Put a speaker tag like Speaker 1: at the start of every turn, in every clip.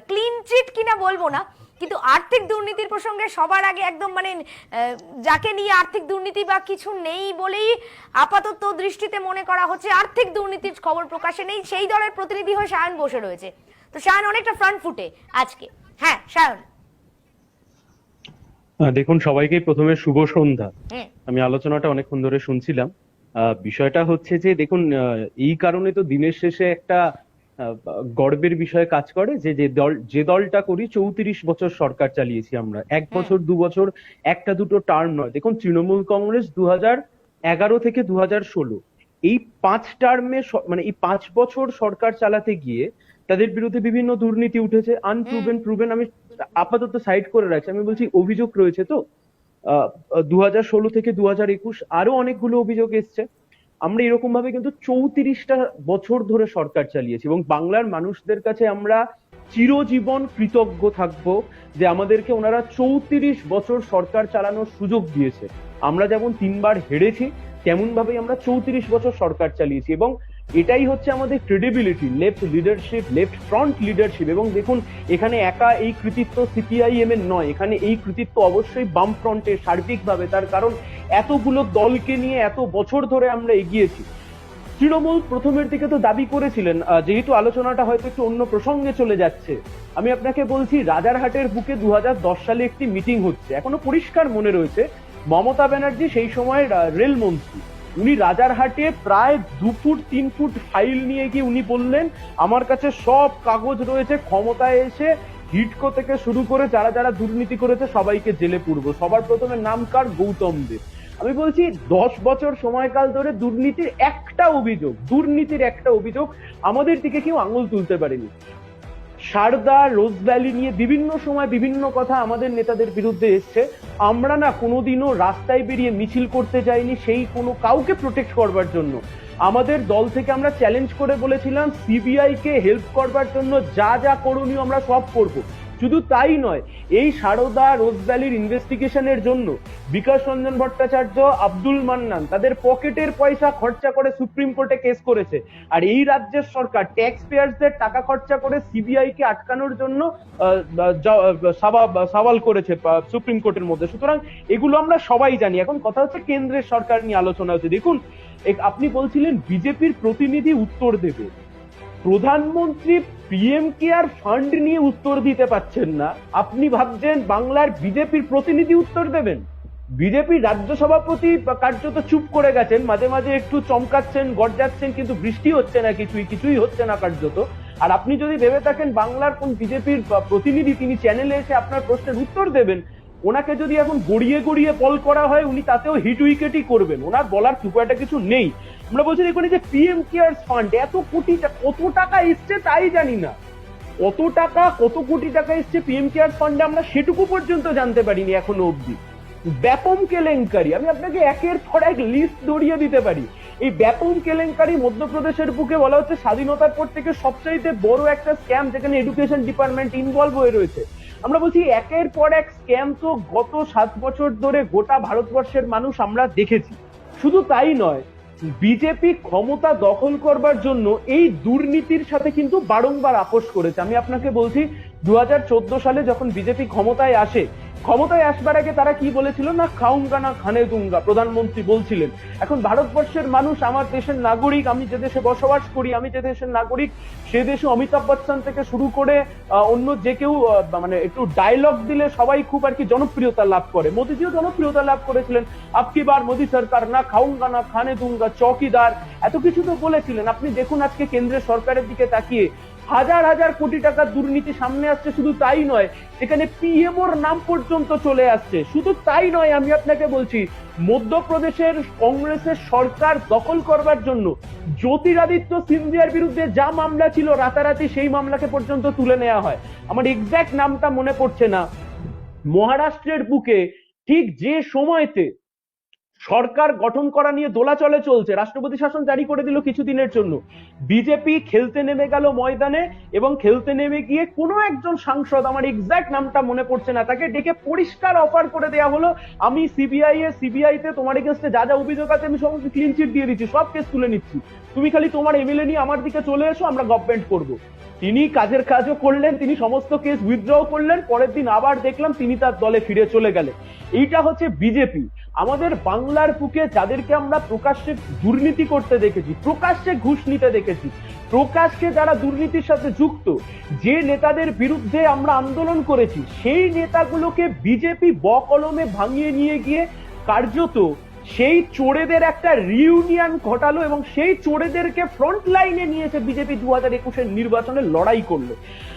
Speaker 1: Clean chit কিনা বলবো না, কিন্তু আর্থিক দুর্নীতির প্রসঙ্গে সবার আগে একদম মানে যাকে নিয়ে আর্থিক দুর্নীতি বা কিছু নেই বলেই আপাতত দৃষ্টিতে মনে করা হচ্ছে আর্থিক দুর্নীতির খবর প্রকাশে নেই, সেই দলের প্রতিনিধি হয়ে সায়ন বসে রয়েছে। তো সায়ন অনেকটা ফ্রন্ট ফুটে আজকে। হ্যাঁ সায়ন।
Speaker 2: দেখুন, সবাইকে প্রথমে শুভ সন্ধ্যা। আমি আলোচনাটা অনেকক্ষণ ধরে শুনছিলাম। বিষয়টা হচ্ছে যে দেখুন, এই কারণে তো দিনের শেষে একটা গর্বের বিষয় কাজ করে যে যে দলটা করি 34 বছর সরকার চালিয়েছি আমরা, 1 বছর 2 বছর একটা দুটো টার্ম নয়। দেখুন, তৃণমূল কংগ্রেস 2011 থেকে 2016 এই 5 টার্মে মানে এই 5 বছর সরকার চালাতে গিয়ে তাদের বিরুদ্ধে বিভিন্ন দুর্নীতি উঠেছে, আনপ্রুভেন প্রুভেন আমি আপাতত সাইড করে রাখছি। আমি বলছি অভিযোগ রয়েছে। তো 2016 থেকে 2021 আরো অনেকগুলো অভিযোগ এসছে। আমরা এরকম ভাবে কিন্তু 34টা বছর ধরে সরকার চালিয়েছি এবং বাংলার মানুষদের কাছে আমরা চিরজীবন কৃতজ্ঞ থাকবো যে আমাদেরকে ওনারা 34 বছর সরকার চালানোর সুযোগ দিয়েছে। আমরা যেমন 3বার হেরেছি, তেমন ভাবেই আমরা 34 বছর সরকার চালিয়েছি এবং এটাই হচ্ছে আমাদের credibility, left leadership, left front leadership. এবং দেখুন, এখানে একা এই কৃতিত্ব সিপিআইএম এর নয়, এখানে এই কৃতিত্ব অবশ্যই বাম ফ্রন্টের সার্বিকভাবে। তার কারণ এতগুলো দলকে নিয়ে এত বছর ধরে আমরা এগিয়েছি। তৃণমূল প্রথমের দিকে তো দাবি করেছিলেন, যেহেতু আলোচনাটা হয়তো একটু অন্য প্রসঙ্গে চলে যাচ্ছে, আমি আপনাকে বলছি রাজারহাটের বুকে 2010 সালে একটি মিটিং হচ্ছে, এখনো পরিষ্কার মনে রয়েছে। মমতা ব্যানার্জি সেই সময় রেলমন্ত্রী, উনি রাজারহাটে প্রায় 2 ফুট 3 ফুট ফাইল নিয়ে গিয়ে উনি বললেন আমার কাছে সব কাগজ রয়েছে, ক্ষমতায় এসে হিটকো থেকে শুরু করে যারা যারা দুর্নীতি করেছে সবাইকে জেলে পুরবো। সবার প্রথমে নাম কার? গৌতম দেব। আমি বলছি 10 বছর সময়কাল ধরে দুর্নীতির একটা অভিযোগ আমাদের দিকে কেউ আঙুল তুলতে পারেনি। সারদা, রোজ ভ্যালি নিয়ে বিভিন্ন সময় বিভিন্ন কথা আমাদের নেতাদের বিরুদ্ধে এসছে। আমরা না কোনোদিনও রাস্তায় বেরিয়ে মিছিল করতে যাইনি সেই কোনো কাউকে প্রোটেক্ট করবার জন্য। আমাদের দল থেকে আমরা চ্যালেঞ্জ করে বলেছিলাম সিবিআই কে হেল্প করবার জন্য যা যা করণীয় আমরা সব করব। শুধু তাই নয়, এই সারদা রোজ ভ্যালির ইনভেস্টিগেশনের জন্য বিকাশ রঞ্জন ভট্টাচার্য, আব্দুল মান্নান তাদের পকেটের পয়সা খরচা করে সুপ্রিম কোর্টে কেস করেছে। আর এই রাজ্যের সরকার ট্যাক্স পেয়ার্সদের টাকা খরচা করে সিবিআই কে আটকানোর জন্য সওয়াল করেছে সুপ্রিম কোর্টের মধ্যে। সুতরাং এগুলো আমরা সবাই জানি। এখন কথা হচ্ছে কেন্দ্রের সরকার নিয়ে আলোচনা হচ্ছে। দেখুন, আপনি বলছিলেন বিজেপির প্রতিনিধি উত্তর দেবে, প্রধানমন্ত্রী পিএম কেয়ার ফান্ড নিয়ে উত্তর দিতে পারছেন না, আপনি ভাবছেন বাংলার বিজেপির প্রতিনিধি উত্তর দেবেন? বিজেপির রাজ্য সভাপতি কার্যত চুপ করে গেছেন, মাঝে মাঝে একটু চমকাচ্ছেন, গর্জাচ্ছেন, কিন্তু বৃষ্টি হচ্ছে না, কিছুই হচ্ছে না কার্যত। আর আপনি যদি ভেবে থাকেন বাংলার কোন বিজেপির প্রতিনিধি তিনি চ্যানেলে এসে আপনার প্রশ্নের উত্তর দেবেন, ওনাকে যদি এখন গড়িয়ে গড়িয়ে বল করা হয় উনি তাতেও হিট উইকেটই করবেন, ওনার বলার খুব একটা কিছু নেই। আমরা বলছি দেখুন, এই যে পিএম কেয়ার্স ফান্ড এত কোটি কত টাকা এসছে তাই জানি না, কত কোটি টাকা এসছে পিএম কেয়ার্স ফান্ডে আমরা সেটুকু পর্যন্ত জানতে পারিনি এখনো অব্দি। ব্যাপম কেলেঙ্কারি, আমি আপনাকে একের পর এক লিস্ট দড়িয়ে দিতে পারি। এই ব্যাপম কেলেঙ্কারি মধ্যপ্রদেশের বুকে বলা হচ্ছে স্বাধীনতার পর থেকে সবচাইতে বড় একটা স্ক্যাম, যেখানে এডুকেশন ডিপার্টমেন্ট ইনভলভ হয়ে রয়েছে। আমরা বলছি একের পর এক স্ক্যাম তো গত 7 বছর ধরে গোটা ভারতবর্ষের মানুষ আমরা দেখেছি। শুধু তাই নয়, বিজেপি ক্ষমতা দখল করবার জন্য এই দুর্নীতির সাথে কিন্তু বারংবার আপোষ করেছে। আমি আপনাকে বলছি 2014 সালে যখন বিজেপি ক্ষমতায় আসবার আগে তারা কি বলেছিল? না খাউঙ্গা না খানে দুঙ্গা, প্রধানমন্ত্রী বলছিলেন। এখন ভারতবর্ষের মানুষ, আমার দেশের নাগরিক, আমি যে দেশে বসবাস করি, আমি যে দেশের নাগরিক, সে দেশে অমিতাভ বচ্চন থেকে শুরু করে অন্য যে কেউ মানে একটু ডায়লগ দিলে সবাই খুব আর কি জনপ্রিয়তা লাভ করে। মোদিজিও জনপ্রিয়তা লাভ করেছিলেন, আপকি বার মোদি সরকার, না খাউঙ্গা না খানে দুঙ্গা, চৌকিদার, এত কিছু তো বলেছিলেন। আপনি দেখুন আজকে কেন্দ্রের সরকারের দিকে তাকিয়ে হাজার হাজার কোটি টাকার দুর্নীতি সামনে আসছে। শুধু তাই নয়, সেখানে পিএমওর নাম পর্যন্ত চলে আসছে। শুধু তাই নয়, আমি আপনাকে বলছি মধ্যপ্রদেশের কংগ্রেসের সরকার দখল করবার জন্য জ্যোতিরাদিত্য সিন্ধিয়ার বিরুদ্ধে যা মামলা ছিল রাতারাতি সেই মামলাকে পর্যন্ত তুলে নেওয়া হয়। আমার এক্সাক্ট নামটা মনে পড়ছে না। মহারাষ্ট্রের বুকে ঠিক যে সময়তে সরকার গঠন করা নিয়ে দোলাচলে চলছে, রাষ্ট্রপতি শাসন জারি করে দিল কিছুদিনের জন্য। বিজেপি খেলতে নেমে গেল ময়দানে, এবং খেলতে নেমে গিয়ে কোনো একজন সাংসদ, আমার এক্সাক্ট নামটা মনে পড়ছে না, তাকে ডেকে পরিষ্কার অফার করে দেওয়া হলো, আমি সিবিআইতে তোমার এগেনস্টে যা যা অভিযোগ আছে আমি সমস্ত ক্লিন চিট দিয়ে দিচ্ছি, সব কেস তুলে নিচ্ছি, তুমি খালি তোমার এমএলএ নিয়ে আমার দিকে চলে এসো, আমরা গভর্নমেন্ট করব। তিনি কাজের কাজও করলেন, তিনি সমস্ত কেস উইথড্র করলেন, পরের দিন আবার দেখলাম তিনি তার দলে ফিরে চলে গেলেন। এইটা হচ্ছে বিজেপি। আমাদের বাংলার বুকে যাদেরকে আমরা প্রকাশ্যে দুর্নীতি করতে দেখেছি, প্রকাশ্যে ঘুষ নিতে দেখেছি, প্রকাশ্যে যারা দুর্নীতির সাথে যুক্ত, যে নেতাদের বিরুদ্ধে আমরা আন্দোলন করেছি, সেই নেতাগুলোকে বিজেপি বকলমে ভাঙিয়ে নিয়ে গিয়ে কার্যত সেই চোরেদের একটা রিউনিয়ন ঘটালো, এবং সেই চোরেদেরকে ফ্রন্ট লাইনে নিয়েছে বিজেপি 2021-এর নির্বাচনে লড়াই করলো।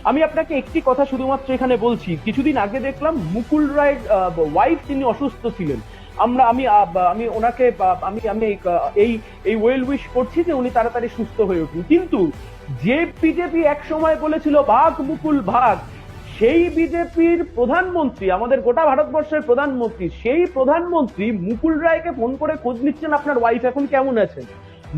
Speaker 2: আমি আপনাকে একটি কথা শুধুমাত্র এখানে বলছি, কিছুদিন আগে দেখলাম মুকুল রায়ের ওয়াইফ, তিনি অসুস্থ ছিলেন, আমি ওনাকে এই ওয়েল উইশ করছি যে উনি তাড়াতাড়ি সুস্থ হয়ে উঠুন। কিন্তু যে বিজেপি এক সময় বলেছিল ভাগ মুকুল ভাগ, সেই বিজেপির প্রধানমন্ত্রী, আমাদের গোটা ভারতবর্ষের প্রধানমন্ত্রী, সেই প্রধানমন্ত্রী মুকুল রায়কে ফোন করে খোঁজ নিচ্ছেন আপনার ওয়াইফ এখন কেমন আছেন।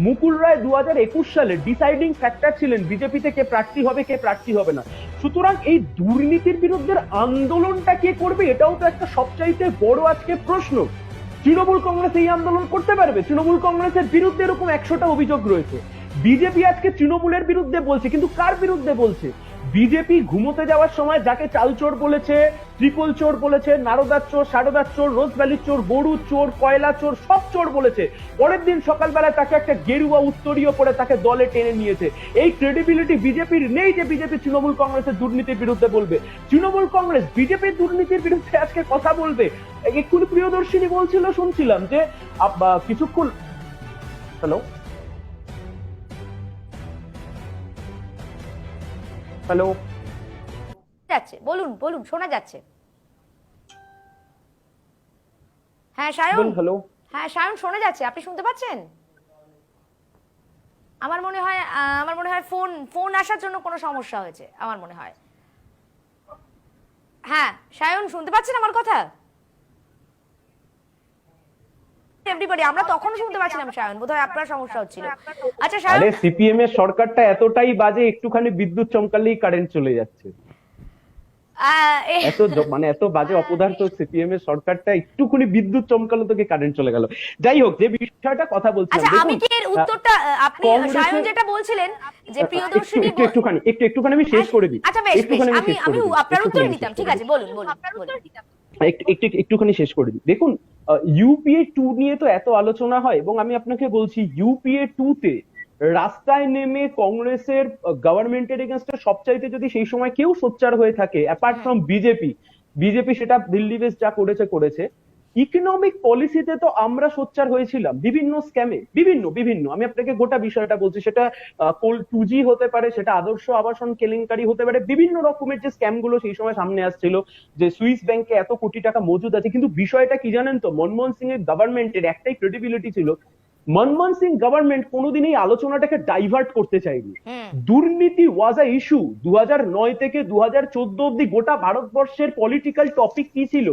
Speaker 2: মুকুল রায় 2021 সালে ডিসাইডিং ফ্যাক্টর ছিলেন বিজেপিতে কে প্রার্থী হবে কে প্রার্থী হবে না। সুতরাং এই দুর্নীতির বিরুদ্ধে আন্দোলনটা কে করবে, এটাও তো একটা সবচাইতে বড় আজকে প্রশ্ন। তৃণমূল কংগ্রেস এই আন্দোলন করতে পারবে? তৃণমূল কংগ্রেসের বিরুদ্ধে এরকম 100টা অভিযোগ রয়েছে। বিজেপি আজকে তৃণমূলের বিরুদ্ধে বলছে, কিন্তু কার বিরুদ্ধে বলছে? বিজেপি ঘুমোতে যাওয়ার সময় যাকে চাল চোর বলেছে, ট্রিপল চোর বলেছে, নারদার চোর, সারদার চোর, রোজভ্যালির চোর, গরু চোর, কয়লা চোর, সব চোর বলেছে, পরের দিন সকালবেলায় তাকে একটা গেরুয়া উত্তরীয় পরে তাকে দলে টেনে নিয়েছে। এই ক্রেডিবিলিটি বিজেপির নেই যে বিজেপি তৃণমূল কংগ্রেসের দুর্নীতির বিরুদ্ধে বলবে। তৃণমূল কংগ্রেস বিজেপির দুর্নীতির বিরুদ্ধে আজকে কথা বলবে। এক্ষুনি প্রিয়দর্শিনী বলছিল, শুনছিলাম যে কিছুক্ষণ, হ্যালো হ্যালো
Speaker 1: যাচ্ছে, বলুন বলুন, শোনা যাচ্ছে। হ্যাঁ সায়ন,
Speaker 2: হ্যালো,
Speaker 1: হ্যাঁ সায়ন শোনা যাচ্ছে, আপনি শুনতে পাচ্ছেন? আমার মনে হয় ফোন আসার জন্য কোনো সমস্যা হয়েছে, আমার মনে হয়। হ্যাঁ সায়ন, শুনতে পাচ্ছেন আমার কথা? এভরিবডি, আমরা তখন শুনতে পাচ্ছিলাম সায়ন, বোধহয় আপনার সমস্যা হচ্ছিল। আচ্ছা সায়ন,
Speaker 2: আরে সিপিএম এর সরকারটা এতটাই বাজে, একটুখানি বিদ্যুৎ চমকালেই কারেন্ট চলে যাচ্ছে। এত বাজে অপদার্থ সিপিএম এর সরকারটা, একটুখানি বিদ্যুৎ চমকালো তোকে কারেন্ট চলে গেল। যাই হোক, যে বিষয়টা কথা বলছিলাম,
Speaker 1: আচ্ছা আমি কি এর উত্তরটা, আপনি সায়ন যেটা বলছিলেন যে প্রিয়দর্শিনী,
Speaker 2: একটুখানি আমি শেষ করে দিই।
Speaker 1: আচ্ছা বেশ বেশ, আমি আপনার উত্তর নিতাম, ঠিক আছে, বলুন বলুন।
Speaker 2: একটুখানি শেষ করে দিই। দেখুন, ইউপিএ 2 নিয়ে তো এত আলোচনা হয়, এবং আমি আপনাকে বলছি ইউপিএ 2 তে রাস্তায় নেমে কংগ্রেসের গভর্নমেন্টের এগেনস্টে সবচাইতে যদি সেই সময় কেউ সোচ্চার হয়ে থাকে অ্যাপার্ট ফ্রম বিজেপি সেটা দিল্লি বেস যা করেছে। ইকোনমিক পলিসিতে তো আমরা সোচ্চার হয়েছিলাম বিভিন্ন স্ক্যামে, বিভিন্ন আমি আপনাকে গোটা বিষয়টা বলছি, সেটা 2G হতে পারে, সেটা আদর্শ আবাসন কেলেঙ্কারি হতে পারে, বিভিন্ন রকমের যে স্ক্যাম গুলো সেই সময় সামনে আসছিল, যে সুইস ব্যাংকে এত কোটি টাকা মজুদ আছে। কিন্তু বিষয়টা কি জানেন তো, মনমোহন সিং এর গভর্নমেন্টের একটাই ক্রেডিবিলিটি ছিল, মনমোহন সিং গভর্নমেন্ট কোনোদিন এই আলোচনাটাকে ডাইভার্ট করতে চায়নি। দুর্নীতি ওয়াজ আ ইস্যু। 2009 থেকে 2014 অব্দি গোটা ভারতবর্ষের পলিটিক্যাল টপিক কি ছিল?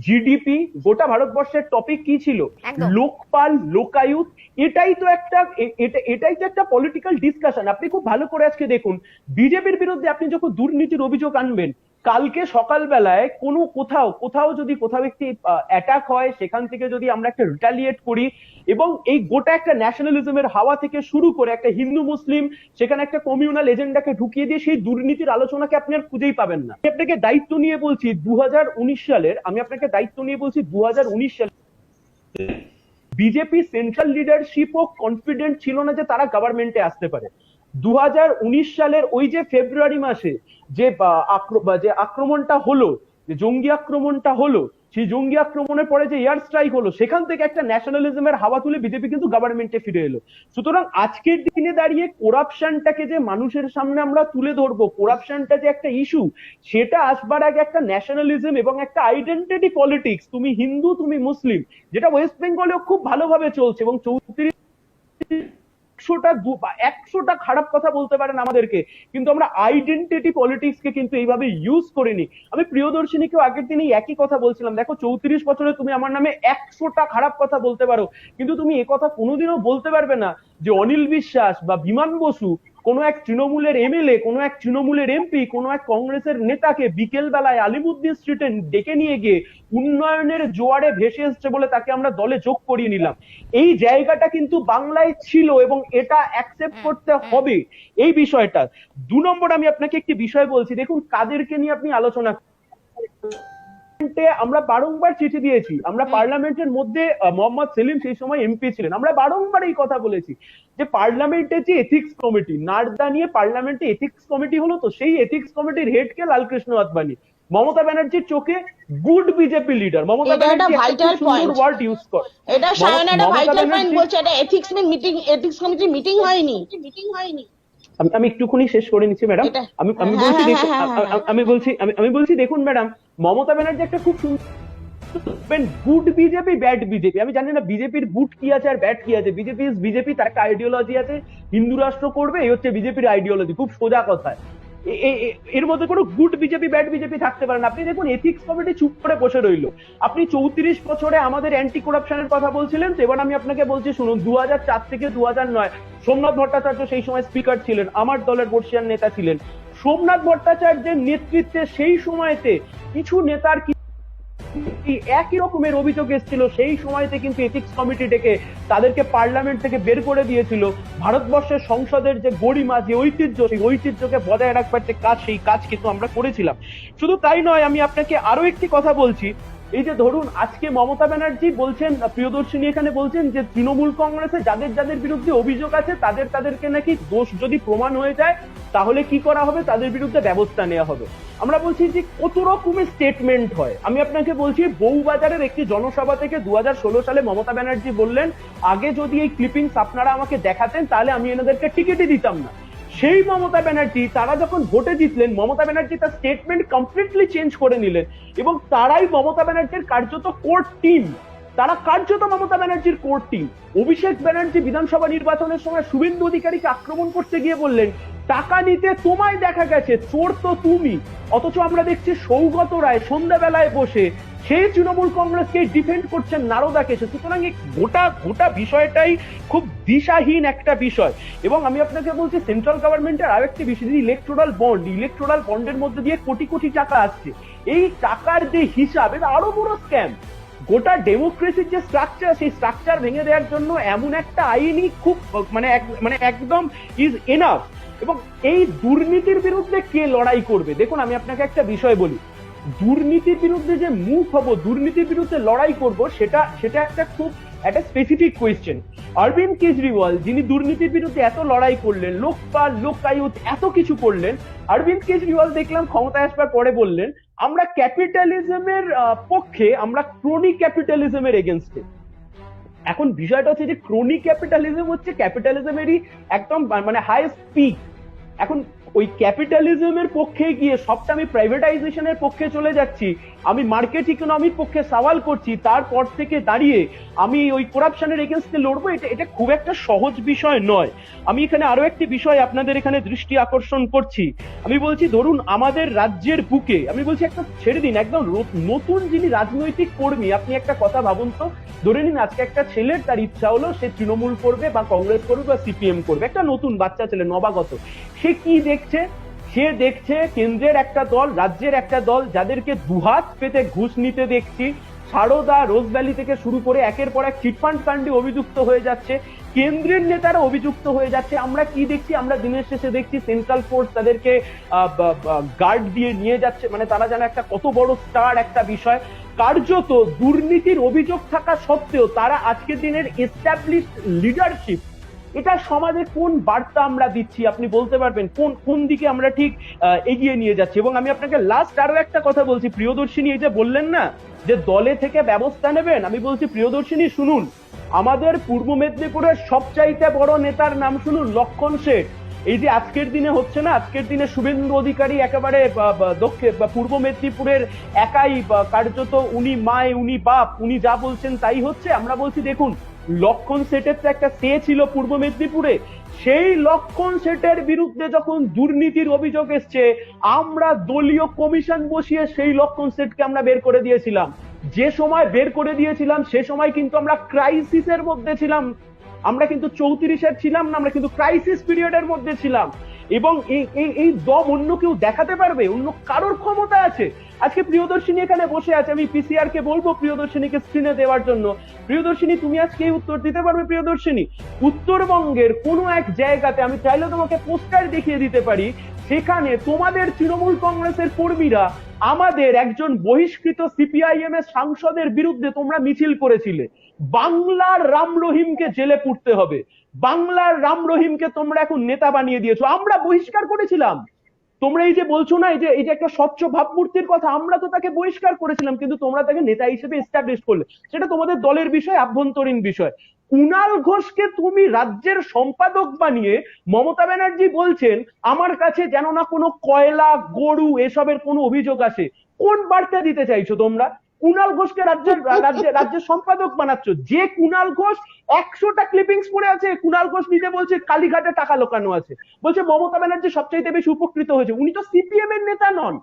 Speaker 2: জিডিপি। গোটা ভারতবর্ষের টপিক কি ছিল? লোকপাল, লোকায়ুত। এটাই তো একটা পলিটিক্যাল ডিসকাশন। আপনি খুব ভালো করে আজকে দেখুন, বিজেপির বিরুদ্ধে আপনি যখন দুর্নীতির অভিযোগ আনবেন, কালকে সকালবেলায় কোথাও যদি একটি অ্যাটাক হয়, সেখান থেকে যদি আমরা একটা রিটালিয়েট করি, এবং এই গোটা একটা ন্যাশনালিজমের হাওয়া থেকে শুরু করে একটা হিন্দু মুসলিম, সেখানে একটা কমিউনাল এজেন্ডাকে ঢুকিয়ে দিয়ে সেই দুর্নীতির আলোচনাকে আপনি আর খুঁজেই পাবেন না। আমি আপনাকে দায়িত্ব নিয়ে বলছি 2019 সালের, বিজেপি সেন্ট্রাল লিডারশিপও কনফিডেন্ট ছিল না যে তারা গভর্নমেন্টে আসতে পারে। 2019 সালের ওই যে ফেব্রুয়ারি মাসে যে আক্রমণটা হলো, যে জঙ্গি আক্রমণটা হলো, সেই জঙ্গি আক্রমণের পরে যে এয়ার স্ট্রাইক হলো, সেখান থেকে একটা ন্যাশনালিজমের হাওয়া তুলে বিজেপি কিন্তু গভর্নমেন্টে ফিরে এলো। সুতরাং আজকের দিনে দাঁড়িয়ে করাপশনটাকে যে মানুষের সামনে আমরা তুলে ধরবো, করাপশনটা যে একটা ইস্যু, সেটা আসবার আগে একটা ন্যাশনালিজম এবং একটা আইডেন্টিটি পলিটিক্স, তুমি হিন্দু তুমি মুসলিম, যেটা ওয়েস্ট বেঙ্গলেও খুব ভালোভাবে চলছে, এবং 34 একশোটা খারাপ কথা বলতে পারেন আমাদেরকে, কিন্তু আমরা আইডেন্টিটি পলিটিক্সকে কিন্তু এইভাবে ইউজ করিনি। আমি প্রিয়দর্শিনীকেও আগের দিন একই কথা বলছিলাম, দেখো 34 বছরে তুমি আমার নামে 100টা খারাপ কথা বলতে পারো, কিন্তু তুমি এ কথা কোনোদিনও বলতে পারবে না যে অনিল বিশ্বাস বা বিমান বসু কোনো এক তৃণমূলের এমএলএ, কোনো এক তৃণমূলের এমপি, কোনো এক কংগ্রেসের নেতাকে বিকেল বেলায় আলিমুদ্দিন স্ট্রিটে ডেকে নিয়ে গিয়ে উন্নয়নের জোয়ারে ভেসে এসছে বলে তাকে আমরা দলে যোগ করিয়ে নিলাম। এই জায়গাটা কিন্তু বাংলায় ছিল এবং এটা অ্যাকসেপ্ট করতে হবে এই বিষয়টা। 2 নম্বর আমি আপনাকে একটি বিষয় বলছি, দেখুন কাদেরকে নিয়ে আপনি আলোচনা, আমরা বারংবার চিঠি দিয়েছি, আমরা পার্লামেন্টের মধ্যে মোহাম্মদ সেলিম সেই সময় এমপি ছিলেন, আমরা বারংবার এই কথা বলেছি যে পার্লামেন্টের যে এথিক্স কমিটি, নারদা নিয়ে পার্লামেন্টে এথিক্স কমিটি হলো, তো সেই এথিক্স কমিটির হেড কে লালকৃষ্ণ আদবানি। মমতা ব্যানার্জির চোখে good BJP leader, Mamata Banerjee একটা সুন্দর ওয়ার্ড ইউজ করে,
Speaker 3: এটা সায়ন একটা ভাইটাল পয়েন্ট বলছে, এটা এথিক্স কমিটির মিটিং হয়নি।
Speaker 2: আমি একটুখানি শেষ করে নিচ্ছি ম্যাডাম, আমি বলছি দেখুন ম্যাডাম, মমতা ব্যানার্জি একটা খুব গুড বিজেপি ব্যাড বিজেপি, আমি জানি না বিজেপির গুড কি আছে আর ব্যাড কি আছে, বিজেপি তার একটা আইডিওলজি আছে, হিন্দু রাষ্ট্র করবে, এই হচ্ছে বিজেপির আইডিওলজি, খুব সোজা কথা। এর মধ্যে কোনো গুড বিজেপি ব্যাড বিজেপি থাকতে পারে না। আপনি দেখুন এথিক্স কমিটি চুপ করে বসে রইল, আপনি 34 বছরে আমাদের অ্যান্টি করাপশনের কথা বলছিলেন, তো এবার আমি আপনাকে বলছি শুনুন, 2004 থেকে 2009 সোমনাথ ভট্টাচার্য সেই সময় স্পিকার ছিলেন, আমার দলের বর্ষিয়ান নেতা ছিলেন, সোমনাথ ভট্টাচার্যের নেতৃত্বে সেই সময়তে কিছু নেতার একই রকমের অভিযোগ এসেছিল, সেই সময়তে কিন্তু এথিক্স কমিটি ডেকে তাদেরকে পার্লামেন্ট থেকে বের করে দিয়েছিল। ভারতবর্ষের সংসদের যে গরিমা, যে ঐতিহ্য, সেই ঐতিহ্যকে বজায় রাখবার যে কাজ, সেই কাজ কিন্তু আমরা করেছিলাম। শুধু তাই নয়, আমি আপনাকে আরো একটি কথা বলছি, এই যে ধরুন আজকে মমতা ব্যানার্জি বলছেন, প্রিয়দর্শিনী এখানে বলছেন যে তৃণমূল কংগ্রেসে যাদের বিরুদ্ধে অভিযোগ আছে তাদেরকে নাকি দোষ যদি প্রমাণ হয়ে যায় তাহলে কি করা হবে, তাদের বিরুদ্ধে ব্যবস্থা নেওয়া হবে। আমরা বলছি যে কত রকমের স্টেটমেন্ট হয়। আমি আপনাকে বলছি, বউবাজারের একটি জনসভা থেকে 2016 সালে মমতা ব্যানার্জি বললেন, আগে যদি এই ক্লিপিংস আপনারা আমাকে দেখাতেন তাহলে আমি এনাদেরকে টিকিটই দিতাম না। সেই মমতা ব্যানার্জি, তারা যখন ভোটে জিতলেন, মমতা ব্যানার্জি তার স্টেটমেন্ট কমপ্লিটলি চেঞ্জ করে নিলেন এবং তারাই মমতা ব্যানার্জির কার্যত কোর টিম, তারা কার্যত মমতা ব্যানার্জির কোর টিম। অভিষেক ব্যানার্জি বিধানসভা নির্বাচনের সময় শুভেন্দু অধিকারীকে আক্রমণ করতে গিয়ে বললেন, টাকা নিতে তোমায় দেখা গেছে, চোর তো তুমি। অথচ আমরা দেখছি সৌগত রায় সন্ধ্যাবেলায় বসে সেই তৃণমূল কংগ্রেসকে ডিফেন্ড করছেন নারদাকে। সুতরাং এই গোটা বিষয়টাই খুব দিশাহীন একটা বিষয়। এবং আমি আপনাকে বলছি, সেন্ট্রাল গভর্নমেন্টের আরেকটি বিষয়, ইলেকট্রাল বন্ডের মধ্যে দিয়ে কোটি কোটি টাকা আসছে, এই টাকার যে হিসাব, এটা আরো বড় স্ক্যাম। গোটা ডেমোক্রেসির যে স্ট্রাকচার, সেই স্ট্রাকচার ভেঙে দেওয়ার জন্য এমন একটা আইনই খুব মানে একদম ইজ এনাফ। এবং এই দুর্নীতির বিরুদ্ধে কে লড়াই করবে? দেখুন আমি আপনাকে একটা বিষয় বলি, দুর্নীতির বিরুদ্ধে যে মুভ হবো, দুর্নীতির বিরুদ্ধে লড়াই করব, সেটা একটা স্পেসিফিক কোয়েশ্চেন। অরবিন্দ কেজরিওয়াল, যিনি দুর্নীতির বিরুদ্ধে এত লড়াই করলেন, লোকপাল, লোকায়ুত, এত কিছু করলেন, অরবিন্দ কেজরিওয়াল দেখলাম ক্ষমতায় আসবার পরে বললেন, আমরা ক্যাপিটালিজমের পক্ষে, আমরা ক্রোনি ক্যাপিটালিজমের এগেনস্টে। এখন বিষয়টা হচ্ছে যে ক্রোনি ক্যাপিটালিজম হচ্ছে ক্যাপিটালিজমেরই একদম মানে হাইয়েস্ট পিক। এখন ওই ক্যাপিটালিজমের পক্ষে গিয়ে সবটা আমি প্রাইভেটাইজেশনের পক্ষে চলে যাচ্ছি, আমি মার্কেট ইকোনমির পক্ষে সওয়াল করছি, তারপর থেকে দাঁড়িয়ে আমি ওই করাপশনের এগেনস্টে লড়বো, এটা খুব একটা সহজ বিষয় নয়। আমি এখানে আরো একটি বিষয় আপনাদের এখানে দৃষ্টি আকর্ষণ করছি। আমি বলছি ধরুন আমাদের রাজ্যের বুকে, আমি বলছি একটা ছেড়ে দিন, একদম নতুন যিনি রাজনৈতিক কর্মী, আপনি একটা কথা ভাবুন তো, ধরে নিন আজকে একটা ছেলের তার ইচ্ছা হলো সে তৃণমূল করবে বা কংগ্রেস করবে বা সিপিএম করবে, একটা নতুন বাচ্চা ছেলে, নবাগত, সে কি দেখছে? সে দেখছে কেন্দ্রের একটা দল, রাজ্যের একটা দল, যাদেরকে দুহাত পেতে ঘুষ নিতে দেখছি, সারদা, রোজভ্যালি থেকে শুরু করে একের পর এক চিটফান্ড কাণ্ডে অভিযুক্ত হয়ে যাচ্ছে, কেন্দ্রের নেতারা অভিযুক্ত হয়ে যাচ্ছে। আমরা কি দেখছি? আমরা দিনের শেষে দেখছি সেন্ট্রাল ফোর্স তাদেরকে গার্ড দিয়ে নিয়ে যাচ্ছে, মানে তারা যেন একটা কত বড় স্টার একটা বিষয়। কার্যত দুর্নীতির অভিযোগ থাকা সত্ত্বেও তারা আজকের দিনের এস্টাবলিশড লিডারশিপ, এটা সমাজে কোন বার্তা আমরা দিচ্ছি? আপনি বলতে পারবেন কোন দিকে আমরা ঠিক এগিয়ে নিয়ে যাচ্ছি? এবং আমি আপনাকে লাস্ট আরো একটা কথা বলছি, প্রিয়দর্শিনী এই যে বললেন না যে দলে থেকে ব্যবস্থা নেবেন, আমি বলছি প্রিয়দর্শিনী শুনুন, আমাদের পূর্ব মেদিনীপুরের সবচাইতে বড় নেতার নাম শুনুন, লক্ষণ শেঠ। এই যে আজকের দিনে হচ্ছে না, আজকের দিনে শুভেন্দু অধিকারী একেবারে দক্ষিণ বা পূর্ব মেদিনীপুরের একাই কার্যত উনি মায়, উনি বাপ, উনি যা বলছেন তাই হচ্ছে। আমরা বলছি দেখুন, লক্ষণ সেটের তো একটা সে ছিল পূর্ব মেদিনীপুরে, সেই লক্ষণ সেটের বিরুদ্ধে যখন দুর্নীতির অভিযোগ এসছে, আমরা দলীয় কমিশন বসিয়ে সেই লক্ষণ সেটকে আমরা বের করে দিয়েছিলাম। যে সময় বের করে দিয়েছিলাম সে সময় কিন্তু আমরা ক্রাইসিসের মধ্যে ছিলাম, আমরা কিন্তু 34-এর ছিলাম না, আমরা কিন্তু ক্রাইসিস পিরিয়ডের মধ্যে ছিলাম। এবং এই দম অন্য কেউ দেখাতে পারবে? অন্য কারোর ক্ষমতা আছে? আজকে প্রিয়দর্শিনী এখানে বসে আছে, আমি পিসিআর কে বলবো প্রিয়দর্শিনীকে স্ক্রিনে দেওয়ার জন্য। প্রিয়দর্শিনী, তুমি আজকে এই উত্তর দিতে পারবে? প্রিয়দর্শিনী, উত্তরবঙ্গের কোনো এক জায়গাতে আমি চাইলে তোমাকে পোস্টার দেখিয়ে দিতে পারি, সেখানে তোমাদের তৃণমূল কংগ্রেসের কর্মীরা আমাদের একজন বহিষ্কৃত সিপিআইএম এর সাংসদের বিরুদ্ধে তোমরা মিছিল করেছিলে। বাংলার রাম রহিমকে জেলে পুরতে হবে, বাংলার রাম রহিমকে তোমরা এখন নেতা বানিয়ে দিয়েছো, আমরা বহিষ্কার করেছিলাম। তোমরা এই যে বলছো না, এই যে একটা স্বচ্ছ ভাবমূর্তির কথা, আমরা তো তাকে বহিষ্কার করেছিলাম, কিন্তু তোমরা তাকে নেতা হিসেবে এস্টাবলিশ করলে। সেটা তোমাদের দলের বিষয়, আভ্যন্তরীণ বিষয়। কুণাল ঘোষকে তুমি রাজ্যের সম্পাদক বানিয়ে মমতা ব্যানার্জি বলছেন আমার কাছে যেন না কোনো কয়লা, গরু এসবের কোনো অভিযোগ আসে। কোন বার্তা দিতে চাইছো তোমরা? কুণাল ঘোষকে রাজ্যের সম্পাদক বানাচ্ছ, যে কুণাল ঘোষ 100টা ক্লিপিংস পড়ে আছে। কুণাল ঘোষ নিজে বলছে কালীঘাটে টাকা লোকানো আছে, বলছে মমতা ব্যানার্জি সবচাইতে বেশি উপকৃত হয়েছে। উনি তো সিপিএম এর নেতা নন,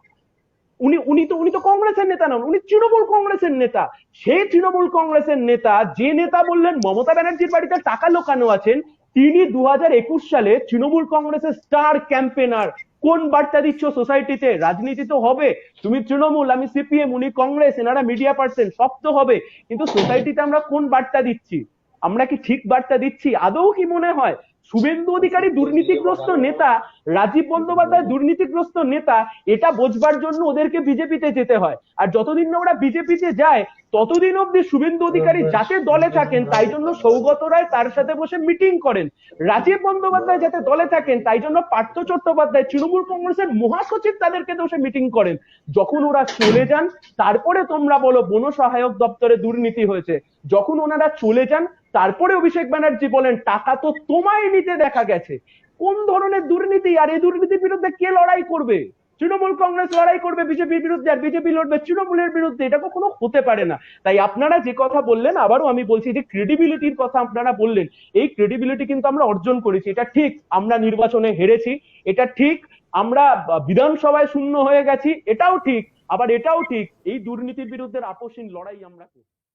Speaker 2: উনি তো কংগ্রেসের নেতা নন, উনি তৃণমূল কংগ্রেসের নেতা। সেই তৃণমূল কংগ্রেসের নেতা, যে নেতা বললেন মমতা ব্যানার্জির বাড়িতে টাকা লোকানো আছেন, তিনি 2021 সালে তৃণমূল কংগ্রেসের স্টার ক্যাম্পেনার। কোন বার্তা দিচ্ছ সোসাইটিতে? রাজনীতি তো হবে, তুমি তৃণমূল, আমি সিপিএম, উনি কংগ্রেস, এনারা মিডিয়া পার্সন, সব তো হবে, কিন্তু সোসাইটিতে আমরা কোন বার্তা দিচ্ছি? আমরা কি ঠিক বার্তা দিচ্ছি? আদৌ কি মনে হয় শুভেন্দু অধিকারী দুর্নীতিগ্রস্ত নেতা, রাজীব বন্দ্যোপাধ্যায় দুর্নীতিগ্রস্ত নেতা, এটা বোঝবার জন্য ওদেরকে বিজেপিতে যেতে হয়। আর যতদিন না ওরা বিজেপিতে যায় ততদিন অব্দি শুভেন্দু অধিকারী যাতে দলে থাকেন তাই জন্য সৌগত রায় তার সাথে বসে মিটিং করেন, রাজীব বন্দ্যোপাধ্যায় যাতে দলে থাকেন তাই জন্য পার্থ চট্টোপাধ্যায় তৃণমূল কংগ্রেসের মহাসচিব তাদেরকে বসে মিটিং করেন। যখন ওরা চলে যান তারপরে তোমরা বলো বন সহায়ক দপ্তরে দুর্নীতি হয়েছে। যখন ওনারা চলে যান তারপরে অভিষেক ব্যানার্জি বলেন টাকা তো তোমায় নিতে দেখা গেছে। কোন ধরনের দুর্নীতি? আর এই দুর্নীতির বিরুদ্ধে কে লড়াই করবে? তৃণমূল কংগ্রেস লড়াই করবে বিজেপির বিরুদ্ধে, আর বিজেপি লড়বে তৃণমূলের বিরুদ্ধে। এটা কখনো হতে পারে না। তাই আপনারা যে কথা বললেন, আবারও আমি বলছি, যে ক্রেডিবিলিটির কথা আপনারা বললেন, এই ক্রেডিবিলিটি কিন্তু আমরা অর্জন করেছি। এটা ঠিক আমরা নির্বাচনে হেরেছি, এটা ঠিক আমরা বিধানসভায় শূন্য হয়ে গেছি, এটাও ঠিক। আবার এটাও ঠিক এই দুর্নীতির বিরুদ্ধে আপসহীন লড়াই আমরা করছি।